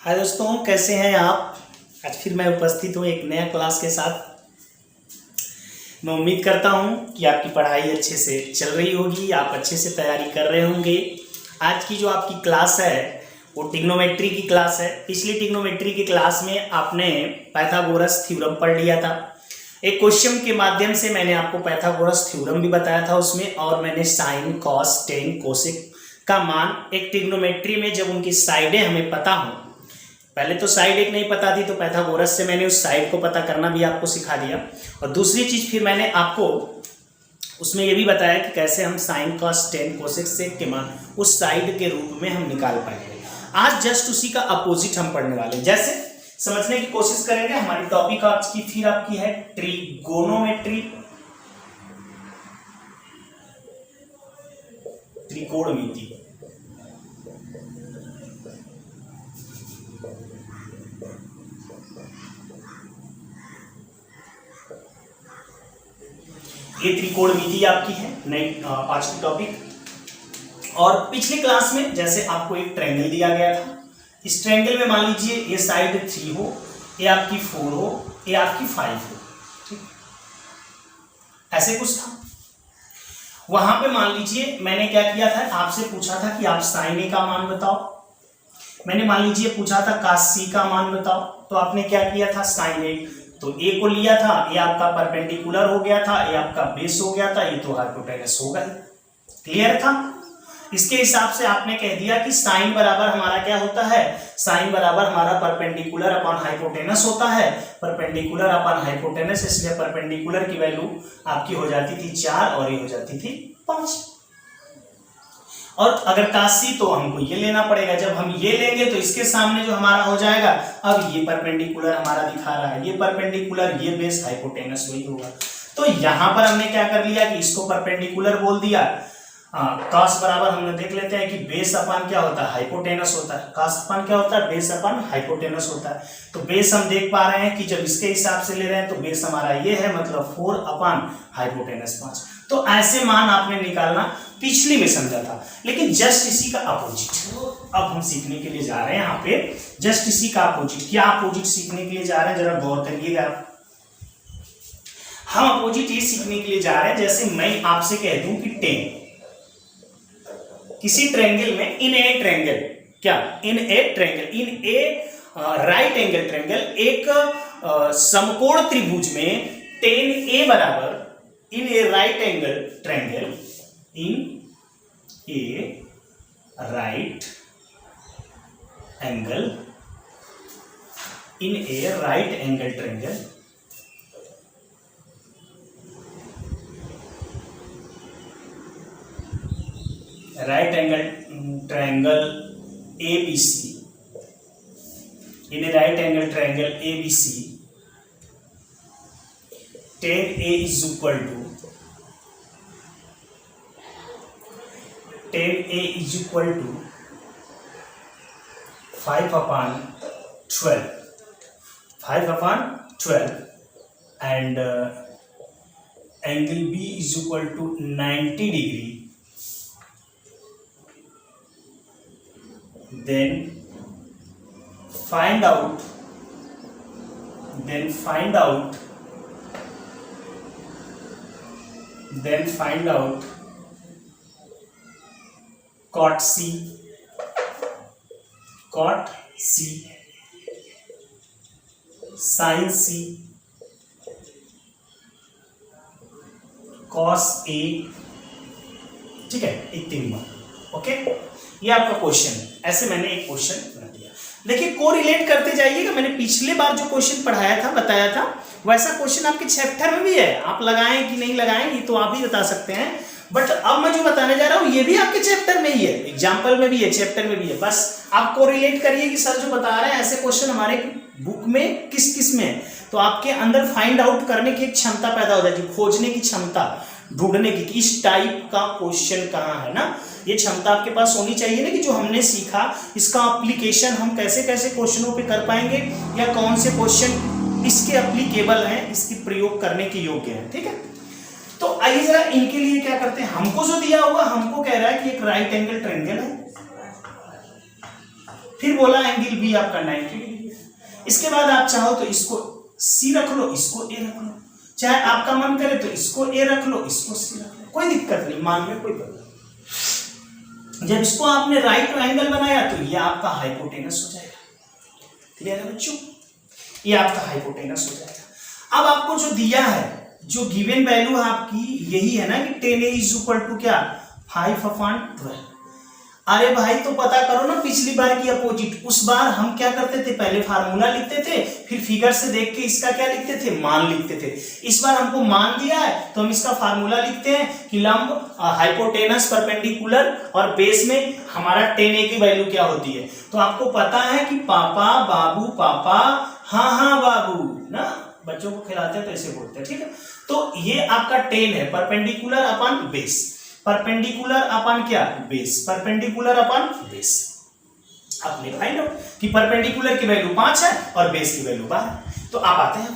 हाय दोस्तों, कैसे हैं आप। आज फिर मैं उपस्थित हूँ एक नया क्लास के साथ। मैं उम्मीद करता हूँ कि आपकी पढ़ाई अच्छे से चल रही होगी, आप अच्छे से तैयारी कर रहे होंगे। आज की जो आपकी क्लास है वो ट्रिग्नोमेट्री की क्लास है। पिछली ट्रिग्नोमेट्री की क्लास में आपने पाइथागोरस थ्योरम पढ़ लिया था। एक क्वेश्चन के माध्यम से मैंने आपको पाइथागोरस थ्योरम भी बताया था उसमें, और मैंने साइन, कॉस, टेन, कोसेक का मान एक ट्रिग्नोमेट्री में जब उनकी साइडें हमें पता हो, पहले तो साइड एक नहीं पता थी तो पाइथागोरस से मैंने उस साइड को पता करना भी आपको सिखा दिया। और दूसरी चीज फिर मैंने आपको उसमें ये भी बताया कि कैसे हम साइन, कॉस, टेन, कोसेक, सेक के मान उस साइड के रूप में हम निकाल पाएंगे। आज जस्ट उसी का अपोजिट हम पढ़ने वाले, जैसे समझने की कोशिश करेंगे। हमारी टॉपिक आज की फिर आपकी है ट्रिगोनोमेट्री, त्रिकोणमिति। ये त्रिकोणमिति आपकी है नई आज की टॉपिक। और पिछली क्लास में जैसे आपको एक ट्रायंगल दिया गया था, इस ट्रायंगल में मान लीजिए ये साइड 3 हो, ये आपकी 4 हो, ये आपकी 5 हो, ठीक, ऐसे कुछ था। वहां पे मान लीजिए मैंने क्या किया था, आपसे पूछा था कि आप साइन ए का मान बताओ। मैंने मान लीजिए पूछा था कॉस सी का मान बताओ, तो आपने क्या किया था, साइन ए, तो ए को लिया था, ये आपका परपेंडिकुलर हो गया था, ये आपका बेस हो गया था, ये तो हाइपोटेनस होगा ही। क्लियर था। इसके हिसाब से आपने कह दिया कि साइन बराबर हमारा क्या होता है, साइन बराबर हमारा परपेंडिकुलर अपॉन हाइपोटेनस होता है। परपेंडिकुलर अपॉन हाइपोटेनस, इसलिए परपेंडिकुलर की वैल्यू आपकी हो जाती थी 4 और ये हो जाती थी 5। और अगर काशी तो हमको ये लेना पड़ेगा। जब हम ये लेंगे तो इसके सामने जो हमारा हो जाएगा, अब ये परपेंडिकुलर हमारा दिखा रहा है, ये परपेंडिकुलर, ये बेस, हाइपोटेनस वही होगा। तो यहां पर हमने क्या कर लिया कि इसको परपेंडिकुलर बोल दिया। कॉस बराबर हमने देख लेते हैं कि बेस अपान क्या होता है, हाइपोटेनस होता है। कॉस अपान क्या होता है, बेस अपान हाइपोटेनस होता है। तो बेस हम देख पा रहे हैं कि जब इसके हिसाब से ले रहे हैं तो बेस हमारा ये है, मतलब 4 अपान हाइपोटेनस 5। तो ऐसे मान आपने निकालना पिछली में समझा था, लेकिन जस्ट इसी का अपोजिट अब हम सीखने के लिए जा रहे हैं। यहाँ पे जस्ट इसी का अपोजिट, क्या अपोजिट सीखने के लिए जा रहे हैं, जरा गौर करिएगा। हम अपोजिट ये सीखने के लिए जा रहे हैं, जैसे मैं आपसे कह दूं कि 10 किसी ट्रायंगल में, इन ए ट्रायंगल, क्या in a triangle, in a right angle triangle, एक समकोण त्रिभुज में 10A बराबर, in a right angle triangle, in a right angle, in a right angle triangle, right angle triangle ABC, in a right angle triangle ABC, 10A is equal to 10A is equal to 5 upon 12, 5 upon 12, and angle B is equal to 90 degree. Then find out cot C, sin C, cos A, ठीक है, एक 3 बार। Okay, ये आपका question है। ऐसे मैंने एक question बना दिया। देखिए, कोरिलेट करते जाइएगा। मैंने पिछले बार जो क्वेश्चन पढ़ाया था, बताया था, वैसा क्वेश्चन आपके चैप्टर में भी है। आप लगाएं कि नहीं लगाएं ये तो आप ही बता सकते हैं, बट अब मैं जो बताने जा रहा हूं ये भी आपके चैप्टर में ही है, एग्जाम्पल में भी है, चैप्टर में भी है। बस आप कोरिलेट करिए कि सर जो बता रहे हैं ऐसे क्वेश्चन हमारे बुक में किस किस में है, तो आपके अंदर फाइंड आउट करने की एक क्षमता पैदा हो जाती है, खोजने की क्षमता, ढूंढने की कि इस टाइप का क्वेश्चन कहाँ है ना। ये क्षमता आपके पास होनी चाहिए ना कि जो हमने सीखा इसका एप्लीकेशन हम कैसे कैसे क्वेश्चनों पे कर पाएंगे, या कौन से क्वेश्चन इसके एप्लीकेबल हैं, इसकी प्रयोग करने के योग्य है। ठीक है, तो आइए जरा इनके लिए क्या करते हैं। हमको जो दिया हुआ, हमको कह रहा है कि एक राइट एंगल ट्रायंगल है, फिर बोला एंगल बी आपका 90 डिग्री है। इसके बाद आप चाहो तो इसको सी रख लो, इसको ए रख लो, चाहे आपका मन करे तो इसको ए रख लो, इसको सी रख लो, कोई दिक्कत नहीं, मान में कोई प्रॉब्लम। जब इसको आपने राइट एंगल बनाया तो ये आपका हाइपोटेनस हो जाएगा। क्लियर है बच्चों, ये आपका हाइपोटेनस हो जाएगा। अब आपको जो दिया है, जो गिवन वैल्यू आपकी यही है ना कि 10a इज इक्वल टू क्या 5/12। अरे भाई तो पता करो ना पिछली बार की अपोजिट। उस बार हम क्या करते थे, पहले फार्मूला लिखते थे, फिर फिगर से देख के इसका क्या लिखते थे, मान लिखते थे। इस बार हमको मान दिया है तो हम इसका फार्मूला लिखते हैं कि लंब हाइपोटेनस परपेंडिकुलर और बेस में हमारा 10a की वैल्यू क्या होती है। तो आपको पता है कि पापा बाबू, पापा हाँ हाँ बाबू ना, बच्चों को खिलाते हैं तो ऐसे बोलते हैं, ठीक है। तो ये आपका 10 है, perpendicular upon base, perpendicular upon क्या बेस, परपेंडिकुलर अपन बेस। आपने फाइंड आउट कि परपेंडिकुलर की वैल्यू 5 है और बेस की वैल्यू 12। तो आप आते हैं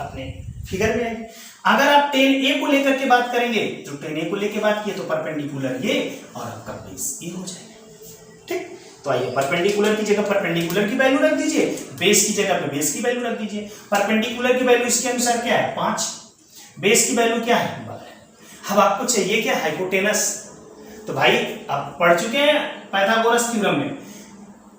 अपने फिगर में आएंगे। अगर आप 10a को लेकर के बात करेंगे तो 10a को लेकर बात किए तो परपेंडिकुलर ये और आपका बेस ये हो जाएगा, ठीक। तो आइए परपेंडिकुलर की जगह परपेंडिकुलर की वैल्यू रख दीजिए, बेस की जगह पे बेस की वैल्यू रख दीजिए। परपेंडिकुलर की वैल्यू इसके अनुसार क्या है 5, बेस की वैल्यू क्या है 12। अब आपको चाहिए क्या हाइपोटेनस। तो भाई आप पढ़ चुके हैं पाइथागोरस थ्योरम में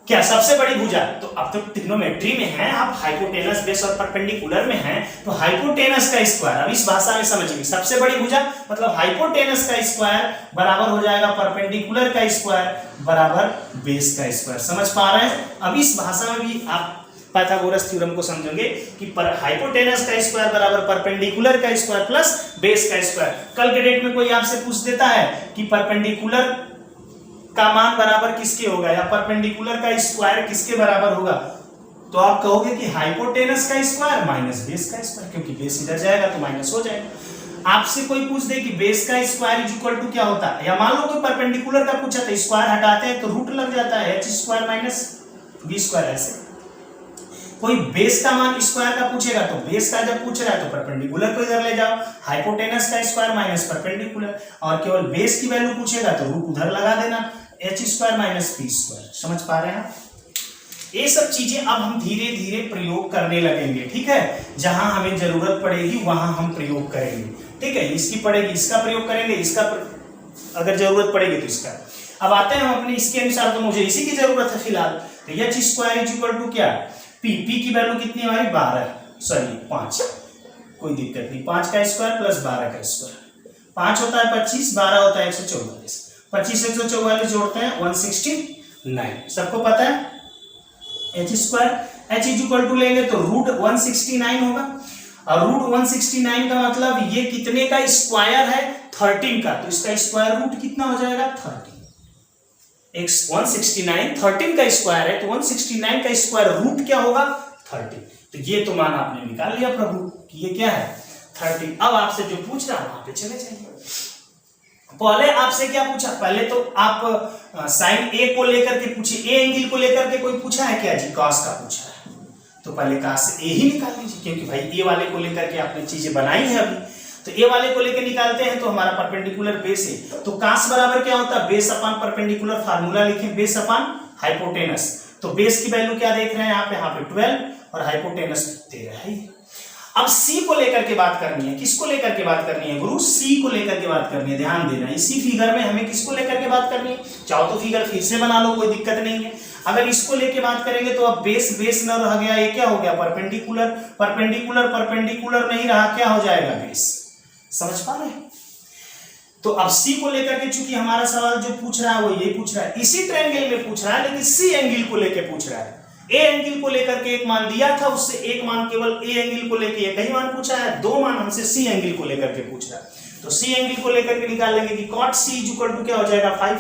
क्या सबसे बड़ी भुजा। तो अब तो ट्रिग्नोमेट्री में है, आप हाइपोटेनस बेस और परपेंडिकुलर में हैं, तो हाइपोटेनस का स्क्वायर, अब इस भाषा में समझिए, सबसे बड़ी भुजा मतलब हाइपोटेनस का स्क्वायर बराबर हो जाएगा परपेंडिकुलर का स्क्वायर बराबर बेस का स्क्वायर। समझ पा रहे हैं। अब इस भाषा में भी आप पाइथागोरस थ्योरम को समझोगे कि हाइपोटेनस का स्क्वायर बराबर परपेंडिकुलर का स्क्वायर प्लस बेस का स्क्वायर। कल के डेट में कोई आपसे पूछ देता है कि परपेंडिकुलर का मान बराबर किसके होगा या परपेंडिकुलर का स्क्वायर किसके बराबर होगा, तो आप कहोगे कि हाइपोटेनस का स्क्वायर माइनस बेस का स्क्वायर, क्योंकि बेस इधर जाएगा तो माइनस हो जाएगा। आपसे कोई पूछ दे कि बेस का स्क्वायर इज इक्वल टू क्या होता है, या मान लो कोई परपेंडिकुलर का पूछा तो स्क्वायर हटाते हैं तो रूट लग जाता है h square minus b square. ऐसे कोई बेस का मान स्क्वायर का पूछेगा तो बेस का जब पूछ रहा है तो परपेंडिकुलर को इधर ले जाओ, हाइपोटेनस का स्क्वायर माइनस परपेंडिकुलर, और केवल बेस की वैल्यू पूछेगा तो रूट उधर लगा देना h square minus b square. समझ पा रहे हैं। ये सब चीजें अब हम धीरे धीरे प्रयोग करने लगेंगे, ठीक है। जहां हमें जरूरत पड़ेगी वहां हम प्रयोग करेंगे, ठीक है। इसकी पड़ेगी इसका प्रयोग करेंगे, इसका अगर जरूरत पड़ेगी तो इसका। अब आते हैं हम अपने इसके अनुसार, तो मुझे इसी की जरूरत है फिलहाल। तो h square is equal to क्या p की वैल्यू कितनी हमारी 5, कोई दिक्कत नहीं, 5 का स्क्वायर प्लस 12 का स्क्वायर, 5 होता है 25, 12 होता है 144, 25 144 जोड़ते हैं 169। सबको पता है h square, h is equal to लेंगे तो रूट 169 होगा, और रूट 169 का मतलब ये कितने का स्क्वायर है 13 का, तो इसका स्क्वायर रूट कितना हो जाएगा 13। 169 13 का स्क्वायर है तो 169 का स्क्वायर रूट क्या होगा 13। तो ये तो मान आपने निकाल लिया प्रभु कि ये क्या है 13। अब आपसे जो पूछ रहा है वहां पे चले जाइए। पहले आपसे क्या पूछा, पहले तो आप साइन ए को लेकर के पूछे, ए एंगल को लेकर के कोई पूछा है क्या जी, कॉस का पूछा है, तो पहले कॉस से ए ही निकाल लीजिए, क्योंकि भाई ए वाले को लेकर के आपने चीजें बनाई है अभी। तो ए वाले को लेकर निकालते हैं तो हमारा परपेंडिकुलर बेस है, तो कॉस बराबर क्या होता है बेस अपॉन परपेंडिकुलर, फार्मूला लिखें बेस अपॉन हाइपोटेनस। तो बेस की वैल्यू क्या देख रहे हैं यहाँ पे 12 और हाइपोटेनस 13 है। अब सी को लेकर के बात करनी है, किसको लेकर के बात करनी है गुरु, सी को लेकर के बात करनी है। ध्यान देना इसी फिगर में हमें किसको लेकर के बात करनी है, चाहो तो फिगर फिर से बना लो कोई दिक्कत नहीं है। अगर इसको लेके बात करेंगे तो अब बेस बेस न रह गया, ये क्या हो गया परपेंडिकुलर, परपेंडिकुलर परपेंडिकुलर नहीं रहा, क्या हो जाएगा बेस। समझ पा रहे हैं। तो अब सी को लेकर के चूंकि हमारा सवाल जो पूछ रहा है वो ये पूछ रहा है, इसी ट्रायंगल में पूछ रहा है, लेकिन सी एंगल को लेकर पूछ रहा है। ए एंगल को लेकर के एक मान दिया था, उससे एक मान केवल ए एंगल को लेकर एक ही मान पूछा है, दो मान हमसे सी एंगल को लेकर के पूछ रहा है। तो सी एंगल को लेकर के निकाल लेंगे कि cot c is equal to क्या हो जाएगा 5,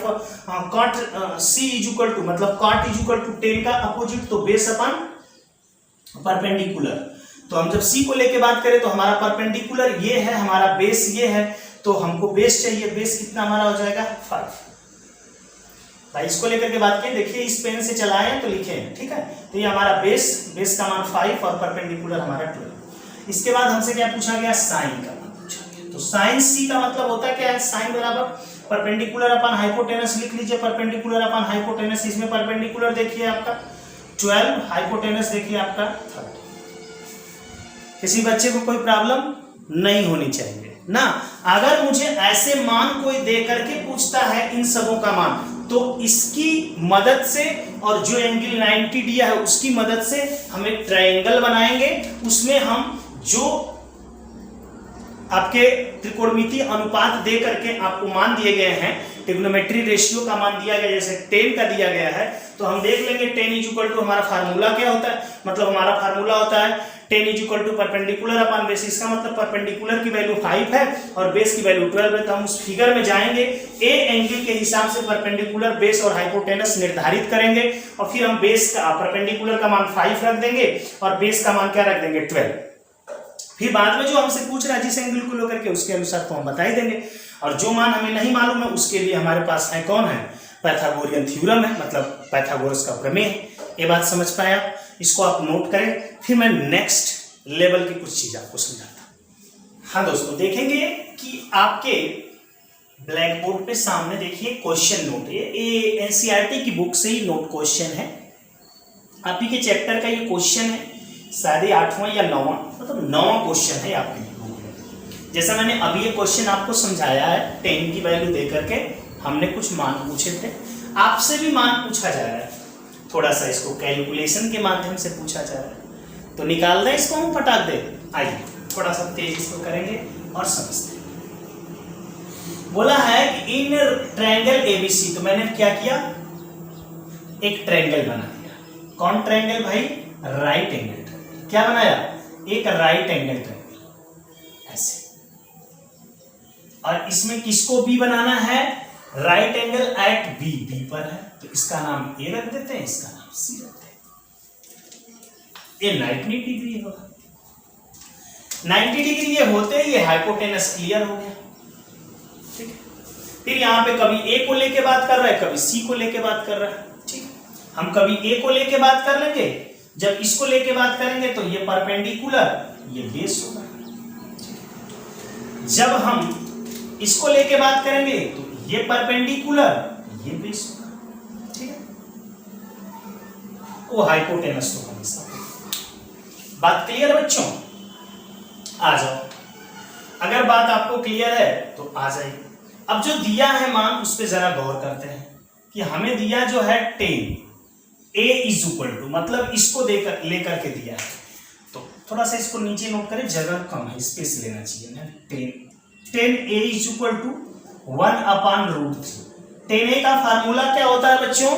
cot c is equal to मतलब cot इज इक्वल टू 10 का अपोजिट, तो बेस अपॉन परपेंडिकुलर। तो हम जब सी को लेके बात करें तो हमारा परपेंडिकुलर ये है, हमारा बेस ये है, तो हमको बेस चाहिए, बेस कितना हमारा हो जाएगा 5। भाई इसको लेकर के बात करें, देखिए इस पेन से चलाएं तो लिखे हैं, ठीक है। तो ये हमारा बेस का मान 5 और परपेंडिकुलर हमारा 12। इसके बाद हमसे क्या पूछा गया, साइन का मान पूछा गया। तो साइन सी का मतलब होता है क्या है, साइन बराबर परपेंडिकुलर अपन हाइपोटेनस लिख लीजिए, परपेंडिकुलर अपन हाइपोटेनस, इसमें परपेंडिकुलर देखिए आपका 12, हाइपोटेनस देखिए आपका 30। किसी बच्चे को कोई प्रॉब्लम नहीं होनी चाहिए ना। अगर मुझे ऐसे मान कोई दे करके पूछता है इन सबों का मान, तो इसकी मदद से और जो एंगल 90 दिया है उसकी मदद से हम एक ट्रायंगल बनाएंगे। उसमें हम जो आपके त्रिकोणमितीय अनुपात दे करके आपको मान दिए गए हैं, ट्रिग्नोमेट्री रेशियो का मान दिया गया, जैसे 10 का दिया गया है, तो हम देख लेंगे 10 इज इक्वल टू हमारा फार्मूला क्या होता है। मतलब हमारा फार्मूला होता है 10 is equal to perpendicular upon base. इसका मतलब परपेंडिकुलर की वैल्यू 5 है और बेस की वैल्यू 12 है। तो हम उस फिगर में जाएंगे, ए एंगल के हिसाब से परपेंडिकुलर, बेस और हाइपोटेनस निर्धारित करेंगे और फिर हम बेस का परपेंडिकुलर का मान 5 रख देंगे और बेस का मान क्या रख देंगे 12। फिर बाद में जो हमसे पूछ रहा है जिस एंगल को लेकर के, उसके अनुसार तो हम बता ही देंगे। और जो मान हमें नहीं मालूम है उसके लिए हमारे पास है कौन है, पाइथागोरियन थ्योरम है, मतलब पाइथागोरस का प्रमेय है। ये बात समझ पाया, इसको आप नोट करें। फिर मैं नेक्स्ट लेवल की कुछ चीज आपको समझाता हूं। हाँ दोस्तों, देखेंगे कि आपके ब्लैक बोर्ड पे सामने देखिए क्वेश्चन नोट, ये एनसीईआरटी की बुक से ही नोट क्वेश्चन है। आप ही के चैप्टर का ये क्वेश्चन है, शायद 8वां या 9वां, मतलब 9वां क्वेश्चन है आपके बुक में। जैसा मैंने अभी ये क्वेश्चन आपको समझाया है, 10 की वैल्यू दे करके हमने कुछ मान पूछे थे, आपसे भी मान पूछा जा रहा है। थोड़ा सा इसको कैलकुलेशन के माध्यम से पूछा जा रहा है, तो निकाल दें इसको हम फटाक दे। आइए थोड़ा सा तेज इसको करेंगे और समझते हैं। बोला है कि इन ट्रायंगल एबीसी, तो मैंने क्या किया, एक ट्रायंगल बना दिया। कौन ट्रायंगल भाई, राइट एंगल। क्या बनाया, एक राइट एंगल ट्रायंगल ऐसे। और इसमें किसको बी बनाना है, right angle at B, B पर है तो इसका नाम ए रख देते हैं, इसका नाम सी रखते हैं। ये 90 डिग्री होगा। 90 डिग्री ये होते ही ये हाइपोटेनस क्लियर हो गया। ठीक है, फिर यहाँ पे कभी ए को लेके बात कर रहा है, कभी सी को लेके बात कर रहा है। ठीक है, हम कभी ए को लेके बात कर लेंगे, जब इसको लेके बात करेंगे तो ये परपेंडिकुलर, ये बेस होगा। जब हम इसको लेके बात करेंगे तो ये परपेंडिकुलर, ये बेस होगा। ठीक है, वो हाइपोटेनस तो हमेशा। बात क्लियर है बच्चों, आ जाओ। अगर बात आपको क्लियर है तो आ जाइए। अब जो दिया है मान उस पर जरा गौर करते हैं कि हमें दिया जो है 10, ए इज इक्वल टू, मतलब इसको लेकर के दिया है। तो थोड़ा सा इसको नीचे नोट करें, जगह कम है, स्पेस लेना चाहिए ना। 10 ए इज इक्वल टू 1/√3। 10a का फार्मूला क्या होता है बच्चों,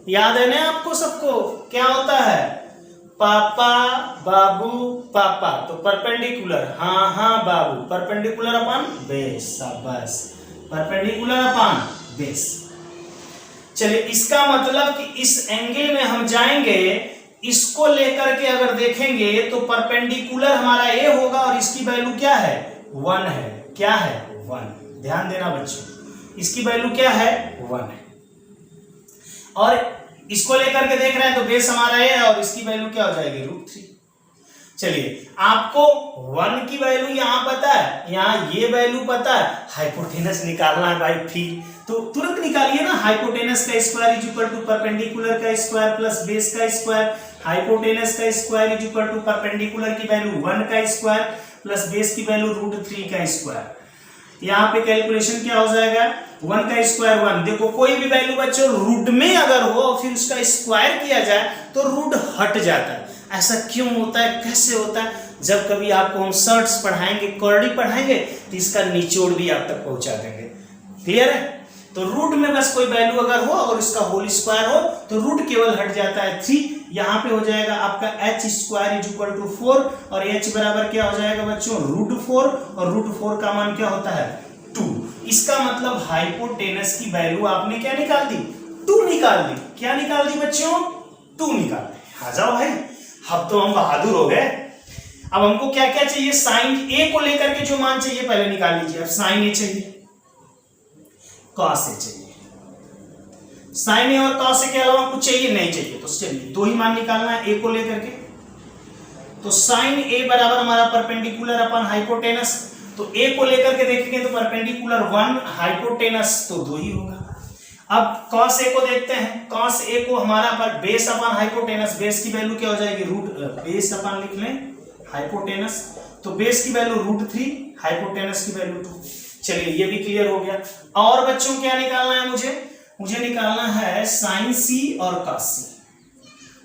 याद है ना आपको सबको, क्या होता है, पापा बाबू पापा, तो परपेंडिकुलर, हाँ हाँ बाबू, परपेंडिकुलर अपॉन बेस, शाबाश, परपेंडिकुलर अपॉन बेस। चलिए, इसका मतलब कि इस एंगल में हम जाएंगे, इसको लेकर के अगर देखेंगे तो परपेंडिकुलर हमारा ए होगा और इसकी वैल्यू क्या है, 1 है। क्या है, 1। ध्यान देना बच्चों, इसकी वैल्यू क्या है, 1 है। और इसको लेकर के देख रहे हैं तो बेस हमारा ए है और इसकी वैल्यू क्या हो जाएगी, √3। चलिए, आपको 1 की वैल्यू यहाँ पता है, यहाँ ये वैल्यू पता है, हाइपोटेनस निकालना है भाई। फिर तो तुरंत निकालिए ना, हाइपोटेनस का square is equal to perpendicular का स्क्वायर प्लस बेस का स्क्वायर। हाइपोटेनस का square is equal to perpendicular की वैल्यू 1 का स्क्वायर प्लस बेस की वैल्यू √3 का स्क्वायर। यहाँ पे कैलकुलेशन क्या हो जाएगा, 1 का स्क्वायर 1। देखो, कोई भी वैल्यू बच्चों रूट में अगर हो फिर उसका स्क्वायर किया जाए तो रूट हट जाता है। ऐसा क्यों होता है, कैसे होता है? जब कभी आपको हम शर्ट्स पढ़ाएंगे, कर्ली पढ़ाएंगे, तो इसका निचोड़ भी आप तक पहुंचा देंगे। क्लियर है? तो रूट में बस कोई वैल्यू अगर हो और इसका होल स्क्वायर हो तो रूट केवल हट जाता है 3। यहाँ पे हो जाएगा आपका h square is equal to 4 और h बराबर क्या हो जाएगा बच्चों, √4, और √4 का मान क्या होता है, 2। इसका मतलब हाइपोटेनस की वैल्यू आपने क्या निकाल दी, 2 निकाल दी। क्या निकाल दी बच्चों, 2 निकाल दी। आ जाओ भाई, अब तो हम बहादुर हो गए। अब हमको क्या क्या चाहिए, साइन ए को लेकर के जो मान चाहिए पहले निकाल लीजिए। अब साइन ए चाहिए, कॉस ए चाहिए। साइन ए और कॉस ए के अलावा कुछ चाहिए नहीं चाहिए, तो चलिए 2 ही मान निकालना है ए को लेकर के। तो साइन ए बराबर हमारा परपेंडिकुलर अपॉन हाइपोटेनस, तो ए को लेकर के देखेंगे तो परपेंडिकुलर 1, हाइपोटेनस तो 2 ही होगा। अब cos ए को देखते हैं, cos ए को हमारा पर बेस अपॉन हाइपोटेनस, बेस की वैल्यू क्या हो जाएगी रूट, बेस अपॉन लिख लें हाइपोटेनस, तो बेस की वैल्यू √3, हाइपोटेनस की वैल्यू 2। चलिए ये भी क्लियर हो गया। और बच्चों क्या निकालना है मुझे निकालना है साइन सी और cos सी,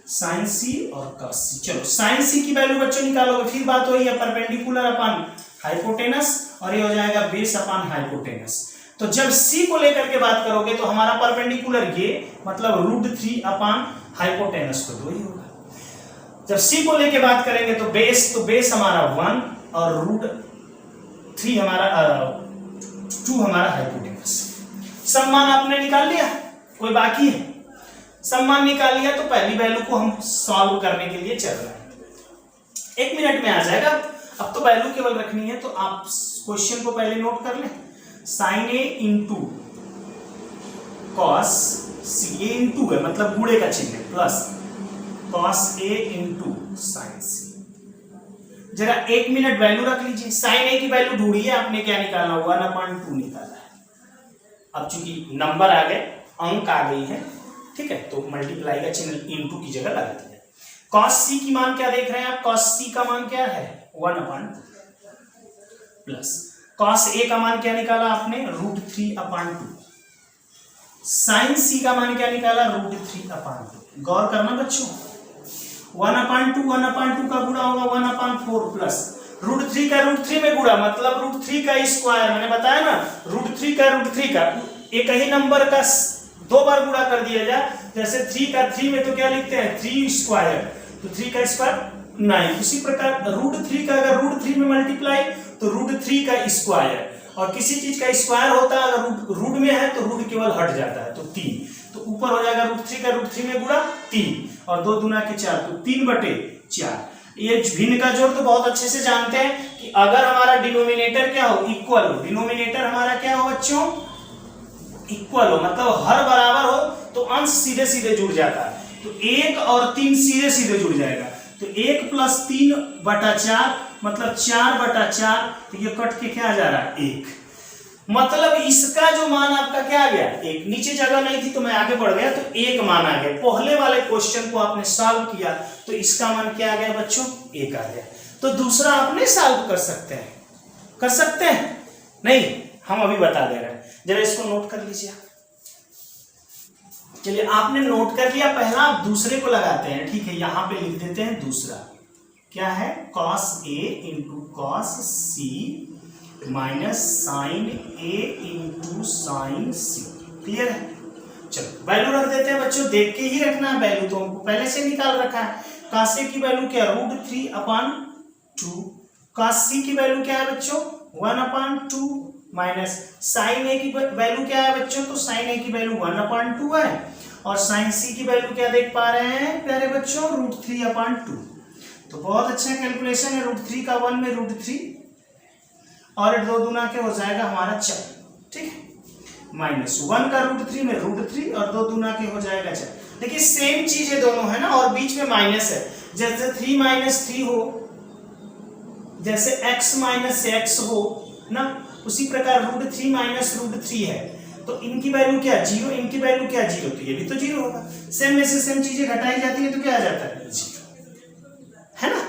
साइन सी और cos सी। चलो साइन सी की वैल्यू बच्चों निकालोगे, फिर बात वही है परपेंडिकुलर अपॉन हाइपोटेनस और ये हो जाएगा बेस अपॉन हाइपोटेनस। तो जब c को लेकर के बात करोगे तो हमारा परपेंडिकुलर ये मतलब √3 अपॉन हाइपोटेनस तो 2 ही होगा। जब c को लेके बात करेंगे तो बेस हमारा 1 और √3 हमारा 2 हमारा हाइपोटेनस। सम्मान आपने निकाल लिया, कोई बाकी है? सम्मान निकाल लिया तो पहली वैल्यू को हम सॉल्व करने के लिए चल रहे हैं, 1 मिनट में आ जाएगा। अब तो वैल्यू केवल रखनी है, तो आप क्वेश्चन को पहले नोट कर लें। साइन ए इंटू कॉस सी, ए इंटू है मतलब गुणे का चिन्ह plus cos A into sine सी। जरा 1 मिनट वैल्यू रख लीजिए। साइन ए की वैल्यू ढूंढी है आपने, क्या निकालना, 1/2 निकाला है। अब चूंकि नंबर आ गए, अंक आ गई है, ठीक है, तो मल्टीप्लाई का चिन्ह इंटू की जगह लगा दिया। कॉस सी की मान क्या देख रहे हैं आप, कॉस सी का मान क्या है 1/2 प्लस कॉस ए का मान क्या निकाला आपने √3/2, साइन सी का मान क्या निकाला √3/2। गौर करना बच्चों, 1/2 का गुणा होगा 1/4 प्लस √3 का √3 में गुणा मतलब √3 का स्क्वायर। मैंने बताया ना √3 का एक ही नंबर का 2 बार गुणा कर दिया जाए, जैसे 3 का 3 में तो क्या लिखते हैं 3 स्क्वायर, तो 3 का स्क्वायर 9। उसी प्रकार √3 का अगर √3 में मल्टीप्लाई तो √3 का स्क्वायर, और किसी चीज का स्क्वायर होता है अगर रूट में है तो रूट केवल हट जाता है, तो 3, तो ऊपर हो जाएगा √3 का √3 में गुणा 3 और 2 दूना के 4, तो 3/4। ये भिन्न का जोड़ तो बहुत अच्छे से जानते हैं कि अगर हमारा डिनोमिनेटर क्या हो, इक्वल हो, डिनोमिनेटर हमारा क्या हो बच्चों, इक्वल हो, मतलब हर बराबर हो तो अंश सीधे सीधे जुड़ जाता है, तो 1 और 3 सीधे सीधे जुड़ जाएगा, तो 1 + 3/4 मतलब 4/4, तो ये कट के क्या आ जा रहा है 1, मतलब इसका जो मान आपका क्या आ गया 1। नीचे जगह नहीं थी तो मैं आगे बढ़ गया तो 1 मान आ गया। पहले वाले क्वेश्चन को आपने सॉल्व किया तो इसका मान क्या आ गया बच्चों 1 आ गया। तो दूसरा आपने सॉल्व कर सकते हैं नहीं, हम अभी बता दे रहे हैं, जरा इसको नोट कर लीजिए। चलिए आपने नोट कर लिया पहला, आप दूसरे को लगाते हैं, ठीक है, यहां पे लिख देते हैं दूसरा क्या है cos A into cos C minus sine A into sine C। Clear है? चलो वैल्यू रख देते हैं बच्चों, देख के ही रखना है, वैल्यू तो हमको पहले से निकाल रखा है। cos A की वैल्यू क्या √3/2, cos C की वैल्यू क्या है बच्चों 1/2 माइनस साइन A की वैल्यू क्या है बच्चों, तो साइन A की वैल्यू 1/2 है और साइन C की वैल्यू क्या देख पा रहे हैं प्यारे बच्चों √3/2। तो बहुत अच्छा कैलकुलेशन है, √3 का 1 में √3 और 2 दूना के हो जाएगा हमारा 4, ठीक है, माइनस 1 का √3 में √3 और 2 दूना के हो जाएगा 4। देखिए सेम चीज है दोनों, है ना, और बीच में माइनस है, जैसे 3 - 3 हो, जैसे x - x हो ना, उसी प्रकार √3 - √3 है, तो इनकी वैल्यू क्या 0, इनकी वैल्यू क्या 0, तो ये भी तो 0 होगा। सेम में से सेम चीजें घटाई जाती है तो क्या आ जाता है 0, है ना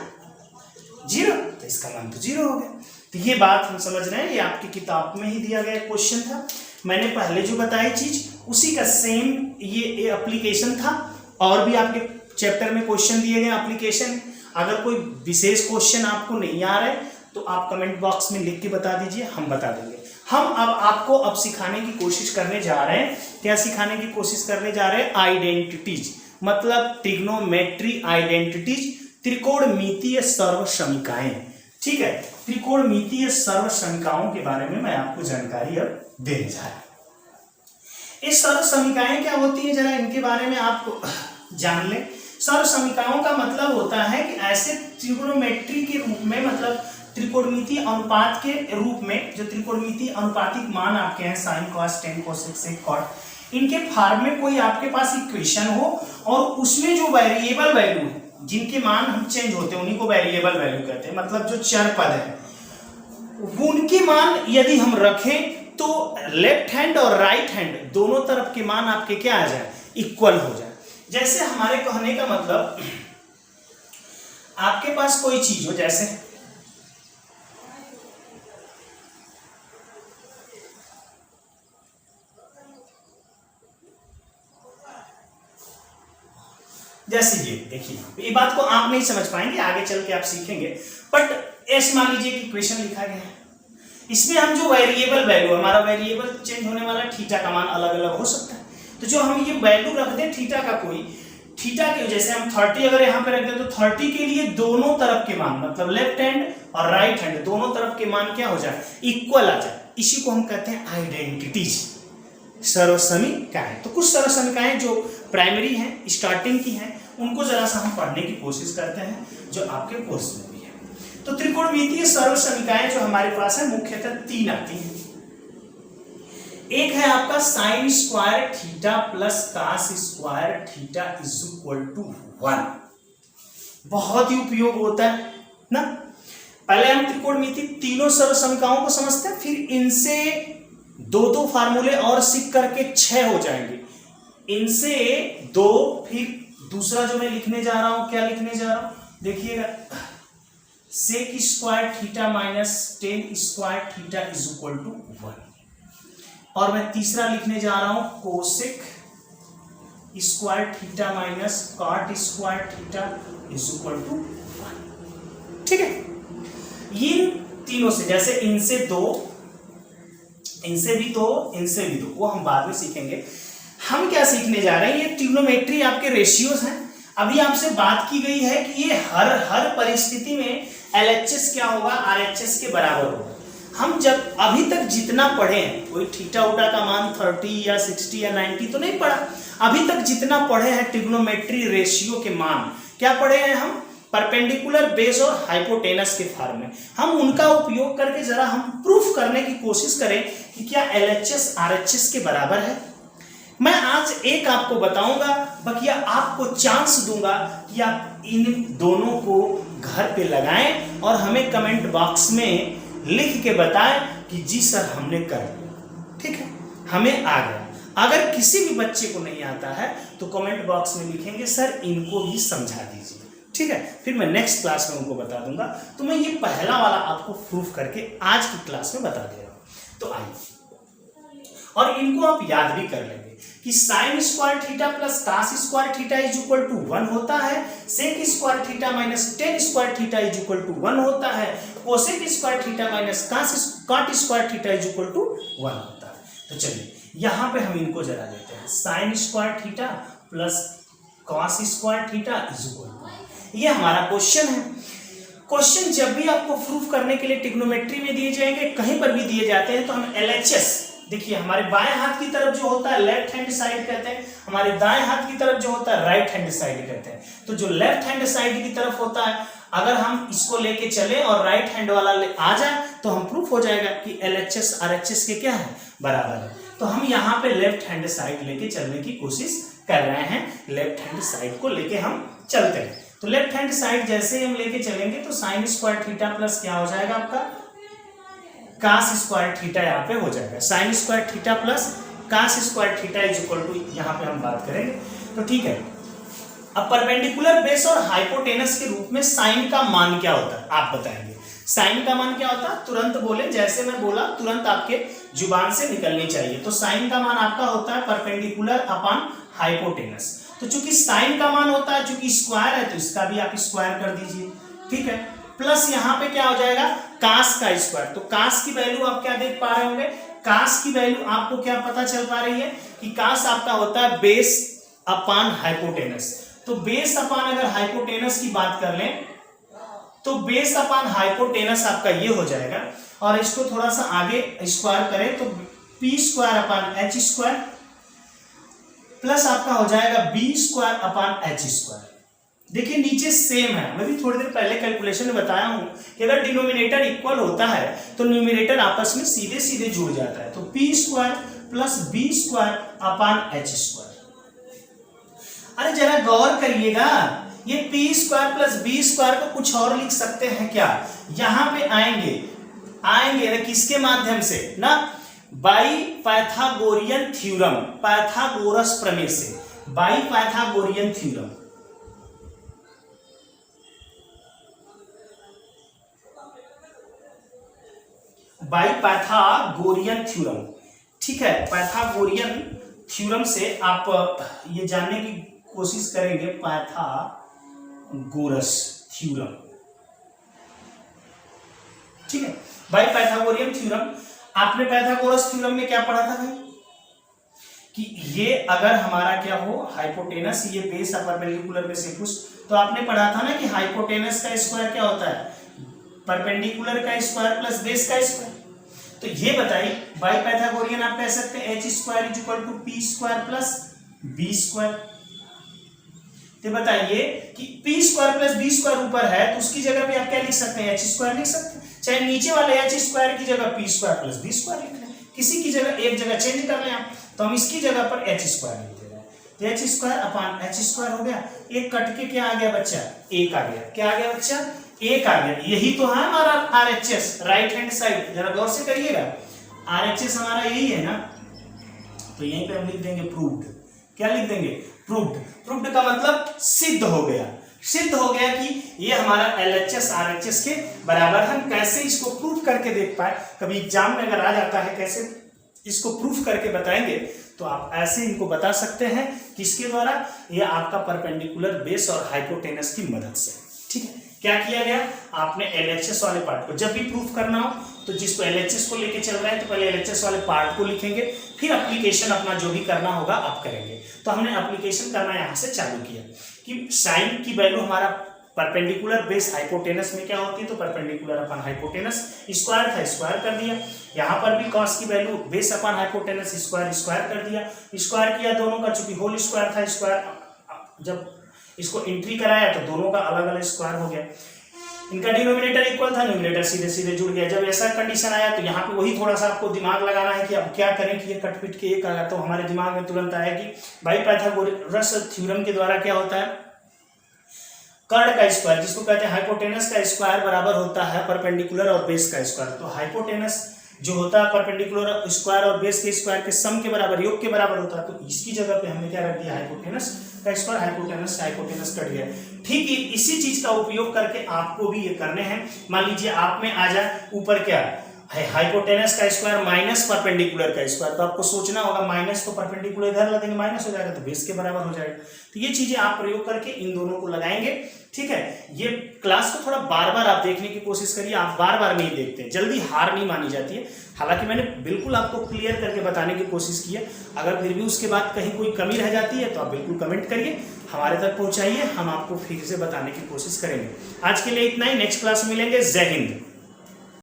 0, तो इसका मान तो 0 हो गया। तो ये बात हम समझ रहे हैं, ये आपकी किताब में ही दिया गया क्वेश्चन था, मैंने पहले जो बताई चीज उसी का सेम ये एप्लीकेशन था, और भी आपके चैप्टर में क्वेश्चन दिए गए एप्लीकेशन। अगर कोई विशेष क्वेश्चन आपको नहीं आ रहे तो आप कमेंट बॉक्स में लिख के बता दीजिए, हम बता देंगे। हम अब आपको सिखाने की कोशिश करने जा रहे हैं, क्या सिखाने की कोशिश करने जा रहे हैं, आइडेंटिटीज, मतलब ट्रिग्नोमेट्री आइडेंटिटीज, त्रिकोणमितीय सर्वसमीकाएं, ठीक है, त्रिकोणमितीय सर्वसमीकाओं के बारे में मैं आपको जानकारी अब देने जा रहा हूं। ये सर्वसमीकाएं क्या होती है, जरा इनके बारे में आप जान लें। सर्वसमीकाओं का मतलब होता है कि ऐसे त्रिकोणमिति के रूप में, मतलब त्रिकोणमितीय अनुपात के रूप में, जो त्रिकोणमितीय अनुपातिक मान आपके हैं sin cos tan cos sec cot, इनके फॉर्म में कोई आपके पास इक्वेशन हो और उसमें जो वेरिएबल वैल्यू है, जिनके मान हम चेंज होते हैं, उन्हीं को वेरिएबल वैल्यू कहते हैं, मतलब जो चर पद है उनके मान यदि हम रखें तो लेफ्ट हैंड और राइट हैंड दोनों तरफ के मान आपके क्या आ जाए, इक्वल हो जाए। जैसे हमारे कहने का मतलब आपके पास कोई चीज हो, जैसे ये देखिए, ये बात को आप नहीं समझ पाएंगे, आगे चल के आप सीखेंगे। बट ऐसे मान लीजिए कि क्वेश्चन लिखा गया है, इसमें हम जो वेरिएबल वैल्यू, हमारा वेरिएबल चेंज होने वाला थीटा का मान अलग अलग हो सकता है, तो जो हम ये वैल्यू रख दें थीटा का, कोई थीटा के जैसे हम 30 अगर यहाँ पे रख दें तो 30 के लिए दोनों तरफ के मान, मतलब लेफ्ट हैंड और राइट हैंड दोनों तरफ के मान क्या हो जाए, इक्वल आ जाए। इसी को हम कहते हैं आइडेंटिटीज, सर्वसमीकाएं। तो कुछ सर्वसमीकाएं जो प्राइमरी हैं, स्टार्टिंग की हैं, उनको जरा सा हम पढ़ने की कोशिश करते हैं जो आपके कोर्स में भी है। तो त्रिकोणमितीय सर्वसमीकाएं जो हमारे पास है मुख्यतः 3 आती हैं। एक है आपका sine square theta plus cos square theta is equal to 1, बहुत ही उपयोग होता है ना। पहले हम त्रिकोणमिति तीनों सर्वसमीकाओं को समझते हैं, फिर इनसे 2 फार्मूले और सीख करके 6 हो जाएंगे। इनसे 2, फिर दूसरा जो मैं लिखने जा रहा हूं, क्या लिखने जा रहा हूं देखिएगा, sec square theta minus tan square theta is equal to 1। और मैं तीसरा लिखने जा रहा हूं cosec square theta minus cot square theta is equal to 1। ठीक है, इन तीनों से, जैसे इनसे 2, इनसे भी 2, इनसे भी 2, वो हम बाद में सीखेंगे। हम क्या सीखने जा रहे हैं, ये ट्रिग्नोमेट्री आपके रेशियोज हैं। अभी आपसे बात की गई है कि ये हर परिस्थिति में LHS क्या होगा, RHS के बराबर होगा। हम जब अभी तक जितना पढ़े हैं, कोई थीटा उटा का मान 30 या 60 या 90 तो नहीं पढ़ा, अभी तक जितना पढ़े हैं ट्रिग्नोमेट्री रेशियो के मान क्या पढ़े हैं हम, परपेंडिकुलर, बेस और हाइपोटेनस के फॉर्म में। हम उनका उपयोग करके जरा हम प्रूफ करने की कोशिश करें कि क्या LHS RHS के बराबर है। मैं आज एक आपको बताऊंगा, बाकी आपको चांस दूंगा कि आप इन दोनों को घर पे लगाएं और हमें कमेंट बॉक्स में लिख के बताएं कि जी सर हमने कर लिया। ठीक है, हमें आ गया। अगर किसी भी बच्चे को नहीं आता है तो कमेंट बॉक्स में लिखेंगे सर इनको भी समझा दीजिए। ठीक है, फिर मैं नेक्स्ट क्लास में उनको बता दूंगा। तो मैं ये पहला वाला आपको प्रूफ करके आज की क्लास में बता दे रहा हूं। तो आइए, और इनको आप याद भी कर लेंगे कि sine square theta plus cos square theta is equal to 1 होता है, sec square theta minus tan square theta is equal to 1 होता है, cosec square theta minus cot square theta is equal to 1 होता है। तो चलिए यहां पे हम इनको जरा लेते हैं, sine square theta plus cos square theta is equal to, ये हमारा क्वेश्चन है। क्वेश्चन जब भी आपको प्रूफ करने के लिए ट्रिग्नोमेट्री में दिए जाएंगे, कहीं पर भी दिए जाते हैं, तो हम LHS, देखिए हमारे बाएं हाथ की तरफ जो होता है लेफ्ट हैंड साइड कहते हैं, हमारे दाएं हाथ की तरफ जो होता है राइट हैंड साइड कहते हैं। तो जो लेफ्ट हैंड साइड की तरफ होता है, अगर हम इसको लेके चले और राइट हैंड वाला आ जाए तो हम प्रूफ हो जाएगा कि LHS RHS के क्या है, बराबर है। तो हम यहाँ पे लेफ्ट हैंड साइड लेके चलने की कोशिश कर रहे हैं, लेफ्ट हैंड साइड को लेके हम चलते हैं। तो लेफ्ट हैंड साइड जैसे ही हम लेके चलेंगे तो साइन स्क्वायर थीटा प्लस क्या हो जाएगा आपका, कास स्क्वायर थीटा यहाँ पे हो जाएगा। Sine square theta plus cos square theta is equal to, यहाँ पे हम बात करेंगे। तो ठीक है, अब परपेंडिकुलर, बेस और हाइपोटेनस के रूप में साइन का मान क्या होता है आप बताएंगे। साइन का मान क्या होता है, तुरंत बोले, जैसे मैं बोला तुरंत आपके जुबान से निकलनी चाहिए। तो साइन का मान आपका होता है परपेंडिकुलर अपॉन हाइपोटेनस। तो चूंकि साइन का मान होता है, चूंकि स्क्वायर है तो इसका भी आप स्क्वायर कर दीजिए। ठीक है, प्लस यहाँ पे क्या हो जाएगा, कास का स्क्वायर। तो कास की वैल्यू आप क्या देख पा रहे होंगे, कास की वैल्यू आपको क्या पता चल पा रही है कि कास आपका होता है बेस अपॉन हाइपोटेनस। तो बेस अपॉन अगर हाइपोटेनस की बात कर लें तो बेस अपॉन हाइपोटेनस आपका ये हो जाएगा, और इसको थोड़ा सा आगे स्क्वायर करें तो P square upon H square plus आपका हो जाएगा B square upon H square. देखिए नीचे सेम है, मैं भी थोड़ी देर पहले कैलकुलेशन में बताया हूं कि अगर डिनोमिनेटर इक्वल होता है तो न्यूमिनेटर आपस में सीधे सीधे जुड़ जाता है। तो P square plus B square upon H square. अरे जरा गौर करिएगा, ये P square plus B square को कुछ और लिख सकते हैं क्या, यहां पे आएंगे आएंगे ना किसके माध्यम से ना, बाई पाइथागोरियन थ्योरम, पाइथागोरस प्रमेय से, by Pythagorean theorem. By Pythagorean theorem, ठीक है। पाइथागोरियन थ्योरम से आप ये जानने की कोशिश करेंगे, पाइथागोरस थ्योरम, ठीक है। बाई पाइथागोरियन थ्योरम, आपने पाइथागोरस थ्योरम में क्या पढ़ा था भाई, कि ये अगर हमारा क्या हो हाइपोटेनस, ये बेस परपेंडिकुलर में से कुछ, तो आपने पढ़ा था ना कि हाइपोटेनस का स्क्वायर क्या होता है, परपेंडिकुलर का स्क्वायर प्लस बेस का स्क्वायर। तो ये बताइए बाई पाइथागोरियन आप कह सकते हैं H square is equal to P square plus B square. तो बताइए कि P square plus B square ऊपर है तो उसकी जगह पे आप क्या लिख सकते हैं, एच स्क्वायर लिख सकते हैं, चाहे नीचे वाले एच स्क्वायर की जगह P square plus B square लिख लें, किसी की जगह एक जगह चेंज कर लें आप, तो हम इसकी जगह पर एच स्क्वायर लिख दे रहे हैं, तो H square upon H square हो गया, एक कट के क्या आ गया बच्चा, एक आ गया, क्या आ गया बच्चा, एक आ गया। यही तो है हमारा आरएचएस, राइट हैंड साइड, जरा गौर से करिएगा, आरएचएस हमारा यही है ना, तो यहीं पे हम लिख देंगे प्रूव्ड, क्या लिख देंगे, प्रूव्ड। प्रूव्ड का मतलब सिद्ध हो गया, सिद्ध हो गया कि ये हमारा एलएचएस आरएचएस के बराबर। हम कैसे इसको प्रूव करके देख पाए, कभी एग्जाम में अगर आ जाता है कैसे इसको प्रूफ करके बताएंगे, तो आप ऐसे इनको बता सकते हैं किसके द्वारा, ये आपका परपेंडिकुलर बेस और हाइपोटेनस की मदद से, ठीक है। क्या किया गया, आपने एलएचएस वाले पार्ट को जब भी प्रूफ करना हो तो जिसको एलएचएस को लेके चल रहा है तो पहले एलएचएस वाले पार्ट को लिखेंगे, फिर एप्लीकेशन अपना जो भी करना होगा आप करेंगे। तो हमने एप्लीकेशन करना यहाँ से चालू किया कि साइन की वैल्यू हमारा परपेंडिकुलर बेस हाइपोटेनस में क्या होती है, तो परपेंडिकुलर अपन हाइपोटेनस, स्क्वायर था स्क्वायर कर दिया, यहाँ पर भी कॉस की वैल्यू बेस अपन हाइपोटेनस स्क्वायर स्क्वायर कर दिया, स्क्वायर किया दोनों का, चूंकि होल स्क्वायर था स्क्वायर, जब इसको एंट्री कराया तो दोनों का अलग अलग स्क्वायर हो गया, इनका डिनोमिनेटर इक्वल था, न्यूमरेटर सीधे सीधे जुड़ गया। जब ऐसा कंडीशन आया तो यहाँ पे वही थोड़ा सा आपको दिमाग लगाना है कि अब क्या करें कि ये कटपिट के एक आया, तो हमारे दिमाग में तुरंत आया कि भाई पाइथागोरस थ्योरम के द्वारा क्या होता है, कर्ण का स्क्वायर जिसको कहते हैं हाइपोटेनस का स्क्वायर बराबर होता है परपेंडिकुलर और बेस का स्क्वायर। तो हाइपोटेनस जो होता है परपेंडिकुलर स्क्वायर और बेस के स्क्वायर के सम के बराबर, योग के बराबर होता है, तो इसकी जगह पे हमने क्या रख दिया, हाइपोटेनस का स्क्वायर, हाइपोटेनस हाइपोटेनस कट गया। ठीक है, इसी चीज का उपयोग करके आपको भी ये करने हैं। मान लीजिए आप में आ जाए ऊपर क्या है, हाइपोटेनस का स्क्वायर माइनस परपेंडिकुलर का स्क्वायर, तो आपको सोचना होगा माइनस तो परपेंडिकुलर इधर लगा देंगे माइनस हो जाएगा तो बेस के बराबर हो जाएगा। तो ये चीजें आप प्रयोग करके इन दोनों को लगाएंगे। ठीक है, ये क्लास को थोड़ा बार बार आप देखने की कोशिश करिए, आप बार बार नहीं देखते, जल्दी हार नहीं मानी जाती है। हालांकि मैंने बिल्कुल आपको क्लियर करके बताने की कोशिश की है, अगर फिर भी उसके बाद कहीं कोई कमी रह जाती है तो आप बिल्कुल कमेंट करिए, हमारे तक पहुंचाइए, हम आपको फिर से बताने की कोशिश करेंगे। आज के लिए इतना ही, नेक्स्ट क्लास में मिलेंगे। जय हिंद।